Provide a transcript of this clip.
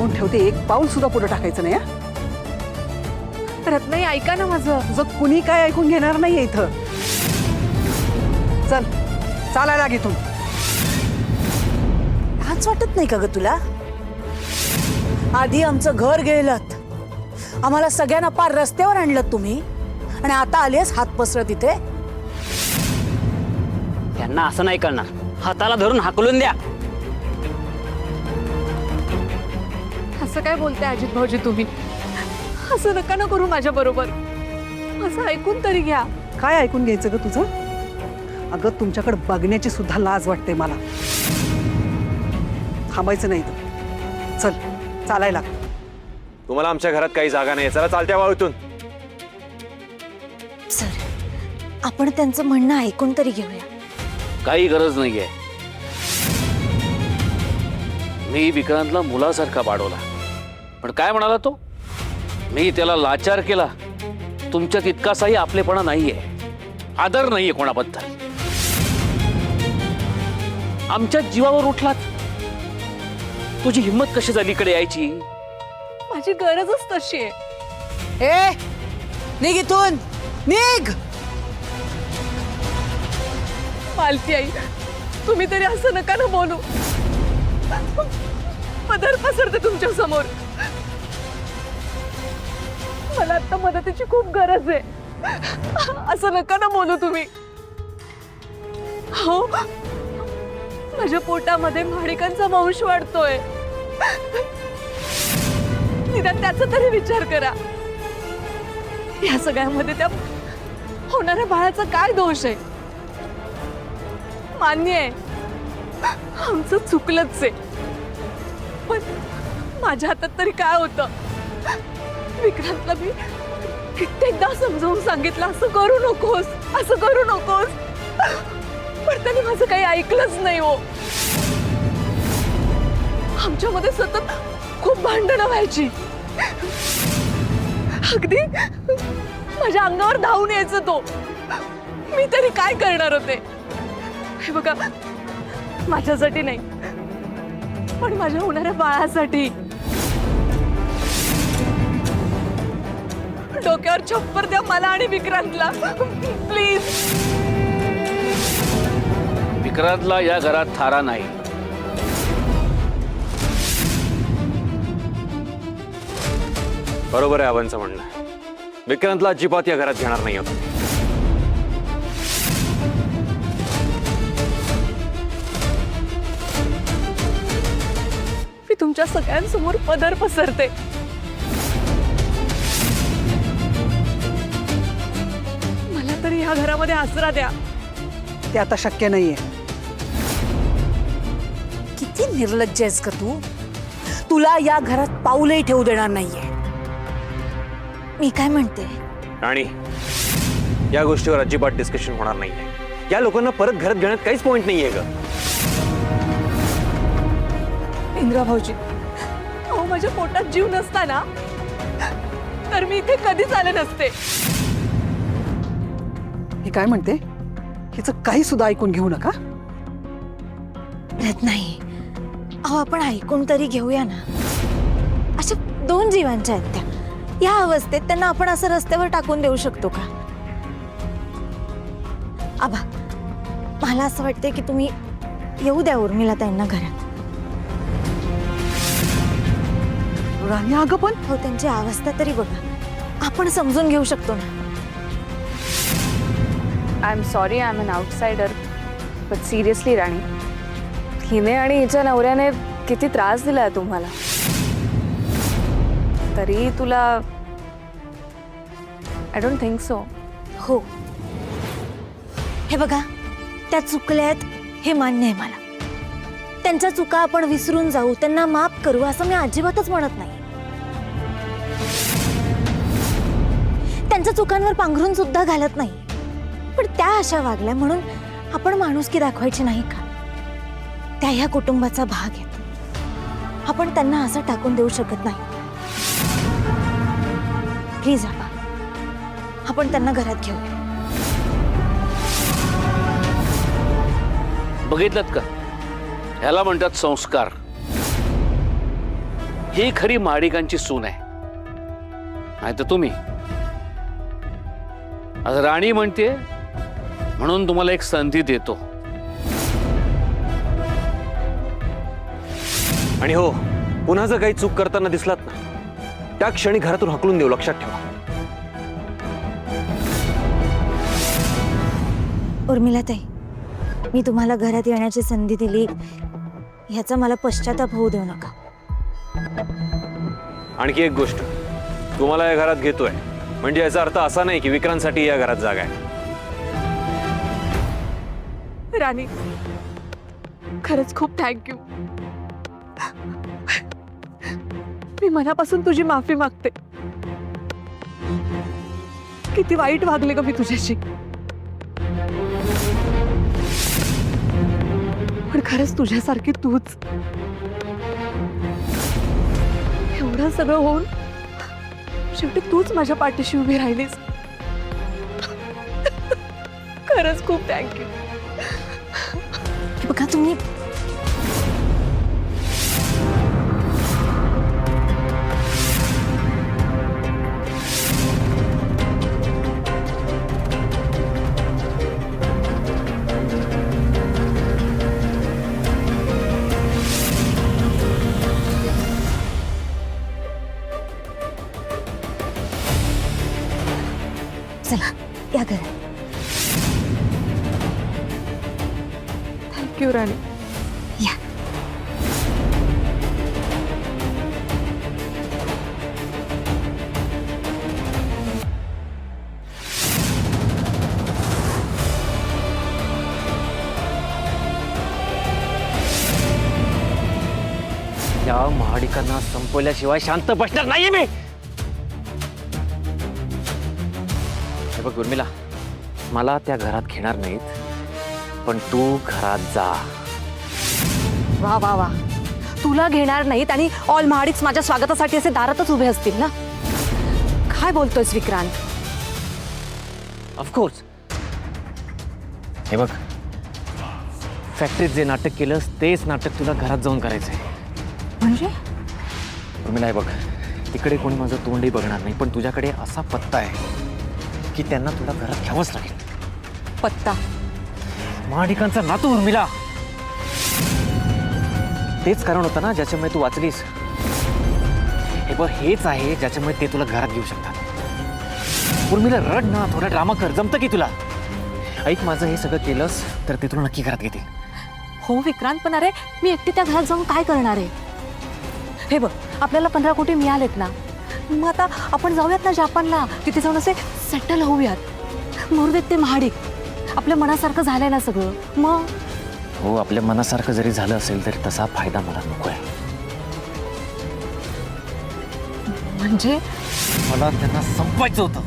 कोण ठेवते, एक पाऊल सुद्धा पुढे टाकायचं नाही हा? रत्नाई ऐका ना माझं. तुझं कुणी काय ऐकून घेणार नाहीये इथं. चल चालायला लाग इथून. हाच वाटत नाही का ग तुला? आधी आमचं घर गेलत, आम्हाला सगळ्यांना पार रस्त्यावर आणलं तुम्ही, आणि आता आलेस हात पसरत इथे. त्यांना असं नाही करणार, हाताला धरून हाकलून द्या. असं काय बोलते अजित भाऊजी तुम्ही? असं नका ना करू माझ्या बरोबर. असं ऐकून तरी घ्या. काय ऐकून घ्यायचं ग तुझं? अगं तुमच्याकडे बघण्याची सुद्धा लाज वाटते मला. थांबायचं नाही तर चल चालायला. तुम्हाला आमच्या घरात काही जागा नाही, चला चालत्या वाळूतून. सर, आपण त्यांचं म्हणणं ऐकून तरी घेऊया. काही गरज नाहीये. मी विक्रांतला मुलासारखा वाढवला, पण काय म्हणाला तो? मी त्याला लाचार केला. तुमच्यात इतकासाही आपलेपणा नाहीये, आदर नाहीये कोणाबद्दल. आमच्या जीवावर उठलात. तुझी हिंमत कशी झाली इकडे यायची? माझी गरजच तशी आहे. ए, निघ इथून, निघ. मालती आई, तुम्ही तरी असं नका ना बोलू. पदर पसरते तुमच्या समोर. मला आता मदतीची खूप गरज आहे. असं नका ना बोलू तुम्ही. हो, माझ्या पोटामध्ये माणिकांचा वंश वाढतोय. निदान त्याचा तरी विचार करा. या सगळ्यामध्ये त्या होणाऱ्या बाळाचा काय दोष आहे? मान्य आहे, आमचं चुकलंच आहे, पण माझ्या हातात तरी काय होतं? विक्रांतला मी कित्येकदा समजावून सांगितलं, असं करू नकोस, असं करू नकोस, पण त्याने माझं काही ऐकलंच नाही. हो, आमच्यामध्ये सतत खूप भांडणं व्हायची. अगदी माझ्या अंगावर धावून यायचं तो. मी तरी काय करणार होते? हे बघा, माझ्यासाठी नाही, पण माझ्या होणाऱ्या बाळासाठी. डोक्यावर छप्पर द्या मला आणि विक्रांतला, प्लीज. विक्रांतला या घरात थारा नाही. बरोबर आहे आबांचं म्हणणं. विक्रांतला अजिबात या घरात घेणार नाही आहोत. मी तुमच्या सगळ्यांसमोर पदर पसरते. मला तरी या घरामध्ये आसरा द्या. ते आता शक्य नाहीये. किती निर्लज्ज आहेस का तू? तुला या घरात पाऊलही ठेवू देणार नाहीये. मी काय म्हणते, आणि या गोष्टीवर अजिबात डिस्कशन होणार नाहीये. या लोकांना परत घरात घेण्यात काहीच पॉइंट नाहीये ग. इंद्रा भाऊजी, अहो माझ्या पोटात जीव नसताना तर मी इथे कधीच आले नसते. हे काय म्हणते? हिचं काही सुद्धा ऐकून घेऊ नका. नाही, अहो आपण ऐकून तरी घेऊया ना. अशा दोन जीवांच्या आहेत त्या. या अवस्थेत त्यांना आपण असं रस्त्यावर टाकून देऊ शकतो का? आबा, मला असं वाटतंय की तुम्ही येऊ द्या उर्मिला त्यांना घरात. राणी अगं पण हो, त्यांची अवस्था तरी बघा, आपण समजून घेऊ शकतो ना. I am sorry, I am an outsider, but seriously Rani, हिने आणि हिच्या नवऱ्याने किती त्रास दिलाय तुम्हाला. तरी तुला आय डोंट थिंक सो. हो, हे बघा, त्या चुकल्यात हे मान्य आहे मला. त्यांच्या चुका आपण विसरून जाऊ, त्यांना माफ करू असं मी अजिबातच म्हणत नाही. त्यांच्या चुकांवर पांघरून सुद्धा घालत नाही, पण त्या अशा वागल्या म्हणून आपण माणुसकी दाखवायची नाही का? त्या ह्या कुटुंबाचा भाग आहेत. आपण त्यांना असं टाकून देऊ शकत नाही. प्लीज आबा, आपण त्यांना घरात घेऊया. बघितलं का? ह्याला म्हणतात संस्कार. ही खरी महाडिकांची सून आहे, नाही तर तुम्ही. आज राणी म्हणते म्हणून तुम्हाला एक संधी देतो. आणि हो, पुन्हा जर काही चूक करताना दिसलात ना, त्या क्षणी घरातून हकलून देऊ, लक्षात ठेवा. उर्मिलाताई, मी तुम्हाला घरात येण्याची संधी दिली ह्याचा मला पश्चाताप होऊ देऊ नका. आणखी एक गोष्ट, तुम्हाला या घरात घेतोय म्हणजे याचा अर्थ असा नाही की विक्रांतसाठी या घरात जागा आहे. राणी, खरंच खूप थँक्यू. मी मनापासून तुझी माफी मागते. किती वाईट वागले ग मी तुझ्याशी. पण खरंच तुझ्यासारखी तूच. एवढं सगळं होऊन शेवटी तूच माझ्या पाठीशी उभी राहिलीस. खरंच खूप थँक्यू. बघा तुम्ही चला या घरात. थँक्यू राणी. या. या महाडिकांना संपवल्याशिवाय शांत बसणार नाहीये मी. हे बघ उर्मिला, मला त्या घरात घेणार नाहीत, पण तू घरात जा. वा वा वा, तुला घेणार नाहीत आणि ऑल महाडिक्स माझ्या स्वागतासाठी असे दारातच उभे असतील ना. काय बोलतोयस विक्रांत? ऑफकोर्स. हे बघ, फॅक्टरीत जे नाटक केलंस तेच नाटक तुला घरात जाऊन करायचंय. म्हणजे उर्मिला, हे बघ, तिकडे कोणी माझं तोंडही बघणार नाही, पण तुझ्याकडे असा पत्ता आहे की त्यांना तुला घरात घ्यावंच लागेल. पत्ता? महाडिकांचा नातू उर्मिला. तेच कारण होतं ना ज्याच्यामुळे तू वाचलीस. हे बघ, हेच आहे ज्याच्यामुळे ते तुला घरात घेऊ शकतात. उर्मिला, रड ना, थोडा ड्रामा कर, जमतं की तुला? ऐक, माझं हे सगळं केलंस तर ते तुला नक्की घरात घेते. हो विक्रांत, पण अरे मी एकटी त्या घरात जाऊन काय करणार आहे? हे बघ, आपल्याला 15 कोटी मिळालेत ना, मग आता आपण जाऊयात ना जापानला. तिथे जाऊन असे सेटल होऊयात. मुर्देत ते महाडिक. आपल्या मनासारखं झालंय ना सगळं. मग हो, आपल्या मनासारखं जरी झालं असेल तरी तसा फायदा मला नकोय. म्हणजे मला त्यांना संपवायचं होतं.